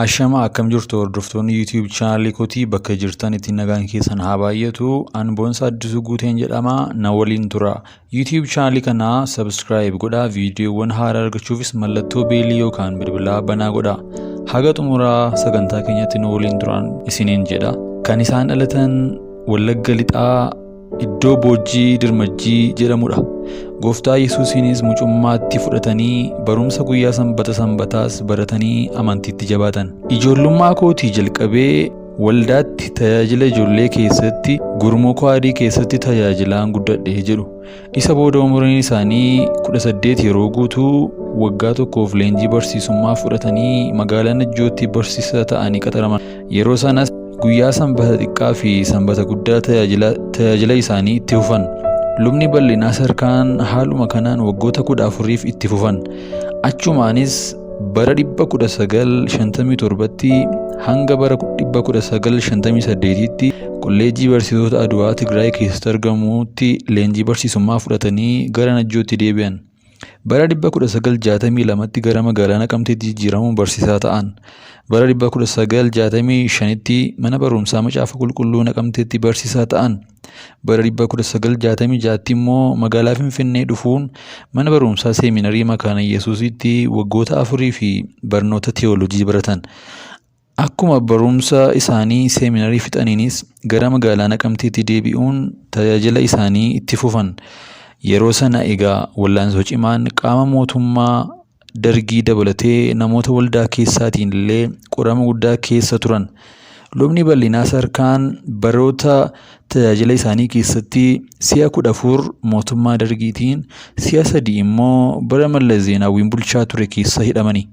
Ashama akkam jirtu hordoftoonni YouTube channel kootii bakka jirtan ittiin nagaan keessan haa baay'atu. An Boonsaa Addisuu Guuteen jedhama. Na waliin tura. YouTube channel kana subscribe godhaa. Viidiyoowwan haaraa argachuufis mallattoo beelii yookaan bilbilaa banaa godhaa. Haga xumuraa sagantaa keenyatti nu waliin turan isiniin jedha. Kan isaan dhalatan Wallagga Lixaa iddoo Boojjii Dirmajjii jedhamudha. Gooftaa Yesuusiinis mucummaatti fudhatanii barumsa guyyaa sanbataas baratanii amantiitti jabaatan. Ijoollummaa kootii jalqabee waldaatti tajaajila ijoollee keessatti gurmuu kwaarii keessatti tajaajilaan guddadhe jedhu. Isa booda umuriin isaanii 18 yeroo guutuu waggaa tokkoof leenjii barsiisummaa fudhatanii magaalaa Najjootti barsiisaa ta'anii qaxaraman. Yeroo sanas guyyaa sanbata xiqqaa fi sanbata guddaa tajaajila isaanii itti fufan. Lubni bal'inaa sarkaan haaluma kanaan waggoota 14f itti fufan. Achumaanis bara 1957tti hanga bara 1958tti kolleejjii barsiisota Adwaa Tigraay keessatti argamutti leenjii barsiisummaa fudhatanii gara Najjootti deebi'an. Bara 1962tti gara magaalaa Naqamteetti jijjiiramuun barsiisaa ta'an. Bara 1965tti mana barumsaa Macaafa Qulqulluu Naqamteetti barsiisaa ta'an. Bara 1966tti immoo magaalaa Finfinnee dhufuun mana barumsaa Seeminarii Makaana Yesuusitti waggoota 4 fi barnoota teewooloojii baratan. Akkuma barumsa isaanii seeminarii fixaniinis gara magaalaa Naqamteetti deebi'uun tajaajila isaanii itti fufan. Yeroo sana egaa wallaansoo cimaan qaama mootummaa Dargii dabalatee namoota waldaa keessaatiin illee qorama guddaa keessa turan. Lubni bal'inaa sarkaan baroota tajaajila isaanii keessatti si'a 14 mootummaa Dargiitiin, si'a 3 immoo bara Mallas Zeenaawiin bulchaa ture keessa hidhamani.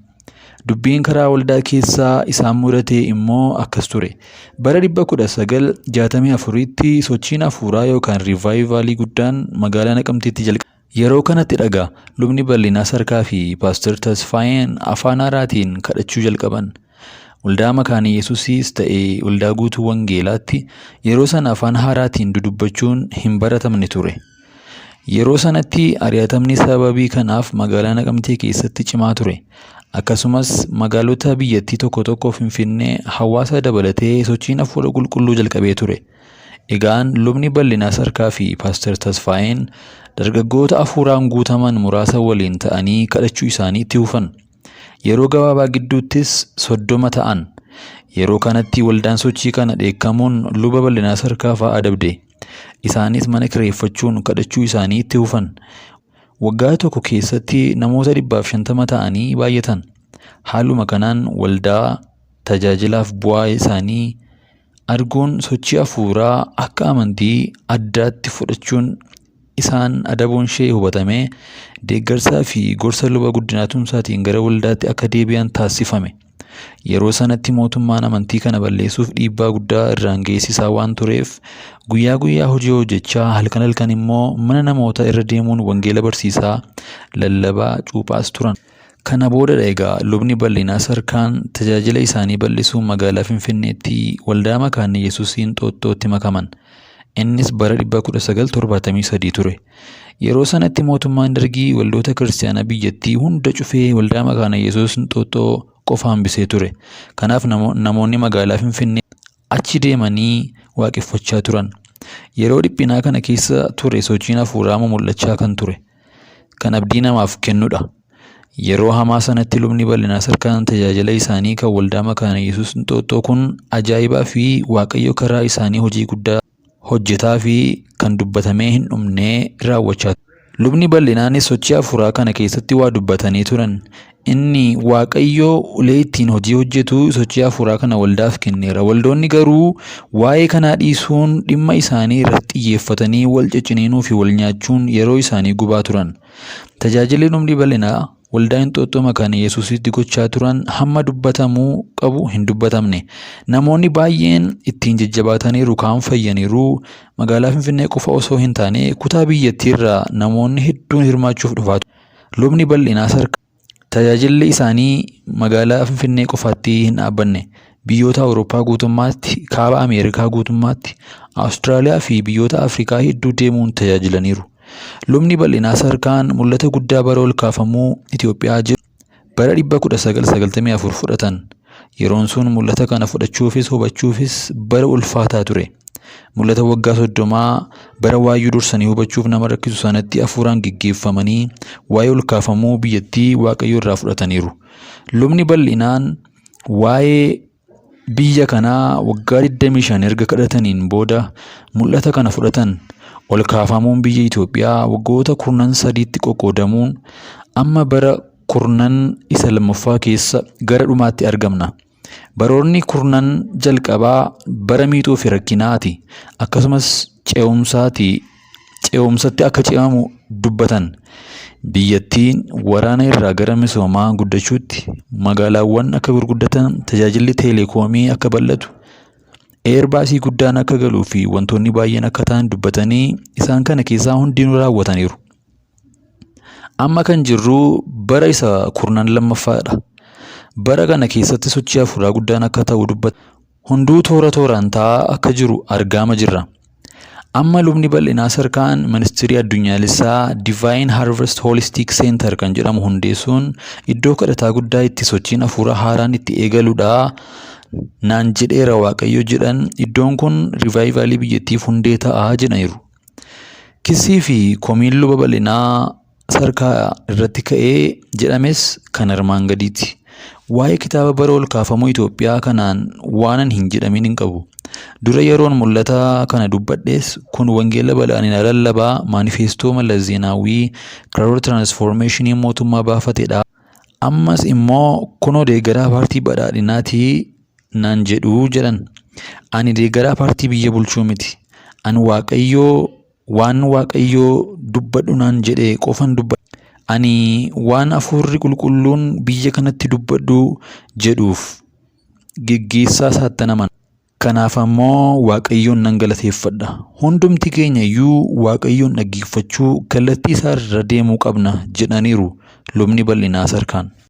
Dubbiin karaa waldaa keessaa isaan mudate immoo akkas ture. Bara 1964tti sochiin hafuuraa yookaan riivaayivalii guddaan magaalaa Naqamteetti jalqabe. Yeroo kanatti dhagaa lubni bal'inaa sarkaa fi Paaster Tasfaayeen afaan haaraatiin kadhachuu jalqaban. Waldaa Makaana Yesuusiis ta'ee waldaa guutuu Wangeelaatti yeroo sana afaan haaraatiin dudubbachuun hin baratamne ture. Yeroo sanatti ari'atamni sababii kanaaf magaalaa Naqamtee keessatti cimaa ture. Akkasumas magaalota biyyattii tokko Finfinnee hawaasa dabalatee sochiin hafuura qulqulluu jalqabee ture. Egaan lubni bal'inaa sarkaa fi Paaster Tasfaayeen dargaggoota hafuuraan guutaman muraasa waliin ta'anii kadhachuu isaanii itti fufan. Yeroo gabaabaa gidduuttis 30 ta'an. Yeroo kanatti waldaan sochii kana dheekkamuun luba bal'inaa sarkaa fa'aa adabde. Isaanis mana kireeffachuun kadhachuu isaanii itti fufan. Waggaa tokko keessatti namoota 150 ta'anii baay'atan. Haaluma kanaan waldaa tajaajilaaf bu'aa isaanii arguun sochii hafuuraa akka amantii addaatti fudhachuun isaan adabuun ishee hubatamee deeggarsaa fi gorsa luba guddinaa tumsaatiin gara waldaatti akka deebi'an taasifame. Yeroo sanatti mootummaan amantii kana balleessuuf dhiibbaa guddaa irraan geessisaa waan tureef guyyaa hojii hojjechaa halkan immoo mana namoota irra deemuun wangeela barsiisaa lallabaa cuuphaas turan. Kana booda egaa lubni bal'inaa sarkaan tajaajila isaanii bal'isuun magaalaa Finfinneetti waldaa Makaana Yesuusiin Xooxxootti makaman. Innis bara 1973 ture. Yeroo sanatti mootummaan Dargii waldoota kiristaanaa biyyattii hunda cufee waldaa Makaana Yesuus Xooxxoo qofa hambisee ture. Kanaaf namoonni magaalaa Finfinnee achi deemanii waaqeffachaa turan. Yeroo dhiphinaa kana keessa ture sochiin hafuuraa mul'achaa kan ture. Kan abdii namaaf kennudha. Yeroo hamaa sanatti lubni bal'inaa sarkaan tajaajila isaanii kan waldaa Makaana Yesuus Xooxxoo kun ajaa'ibaa fi Waaqayyo karaa isaanii hojii guddaa hojjetaa fi kan dubbatamee hin dhumnee raawwachaa ture. Lubni bal'inaanis sochii hafuuraa kana keessatti waa dubbatanii turan. Inni Waaqayyo ulee ittiin hojii hojjetu sochii hafuuraa kana waldaaf kenneera. Waldoonni garuu waa'ee kanaa dhiisuun dhimma isaanii irratti xiyyeeffatanii wal cicciniinuu fi wal nyaachuun yeroo isaanii gubaa turan. Tajaajilli lubni bal'inaa waldaa Inxooxxoo Makaana Yesuusitti gochaa turan hamma dubbatamuu qabu hin dubbatamne. Namoonni baay'een ittiin jajjabaataniiru kaan fayyaniiru. Magaalaa Finfinnee qofa osoo hin taane kutaa biyyattiirraa namoonni hedduun hirmaachuuf dhufaa turan. Lubni bal'inaa sarkaa tajaajilli isaanii magaalaa Finfinnee qofaatti hin dhaabbanne. Biyyoota Awurooppaa guutummaatti, kaaba Ameerikaa guutummaatti, Awustiraaliyaa fi biyyoota Afrikaa hedduu deemuun tajaajilaniiru. Lubni bal'inaa sarkaan mul'ata guddaa bara ol kaafamuu Itoophiyaa jiru bara 1994 fudhatan. Yeroon sun mul'ata kana fudhachuufis hubachuufis bara ulfaataa ture. Mul'ata waggaa 30 bara waayyuu dursanii hubachuuf nama rakkisu sanatti hafuuraan gaggeeffamanii waa'ee ol kaafamuu biyyattii Waaqayyo irraa fudhataniiru. Lubni bal'inaan waa'ee biyya kanaa waggaa 25 erga kadhataniin booda mul'ata kana fudhatan. Ol kaafamuun biyya Itoophiyaa waggoota 13tti qoqqoodamuun amma bara 10 isa lammaffaa keessa gara dhumaatti argamna. Baroonni 10 jalqabaa bara miixoo fi rakkinaati. Akkasumas ce'umsatti akka ce'amu dubbatan. Biyyattiin waraana irraa gara misoomaa guddachuutti, magaalaawwan akka gurguddatan, tajaajilli teeleekoomii akka bal'atu, eerbaasii guddaan akka galuu fi wantoonni baay'een akka ta'an dubbatanii isaan kana keessaa hundinuu raawwataniiru. Amma kan jirru bara isa 12ffaadha. Bara kana keessatti sochii hafuuraa guddaan akka ta'u dubbata. Hunduu toora tooraan taa'aa akka jiru argaama jirra. Amma lubni bal'inaa sarkaan ministirii addunyaalessaa Divine Harvest Holistic Center kan jedhamu hundeessuun iddoo kadhataa guddaa itti sochiin hafuuraa haaraan itti eegaludha naan jedheera Waaqayyo jedhan. Iddoon kun rivaayivalii biyyattiif hundee ta'aa jedhaniiru. Kissii fi komiin luba bal'inaa sarkaa irratti ka'ee jedhames kan armaan gadiiti. Waa'ee kitaaba bara ol kaafamuu Itoophiyaa kanaan waanan hin jedhamin hin qabu. Dura yeroon mul'ata kana dubbadhees kun wangeela bal'aaniin lallabaa maanifeestoo Mallas Zeenaawwii karoora tiraansfoormeeshinii mootummaa baafatedha. Ammas immoo kunoo deeggaraa paartii badhaadhinaatii naan jedhu jedhan. Ani deeggaraa paartii biyya bulchuu miti. Ani waan Waaqayyoo dubbadhu naan jedhe qofan dubbadha. Ani waan hafuurri qulqulluun biyya kanatti dubbadhu jedhuuf geggeessaa saattanaman. Kanaaf ammoo Waaqayyoon nan galateeffadha. Hundumti keenya iyyuu Waaqayyoon dhaggeeffachuu kallattii isaa irra deemuu qabna jedhaniiru lubni bal'inaa sarkaan.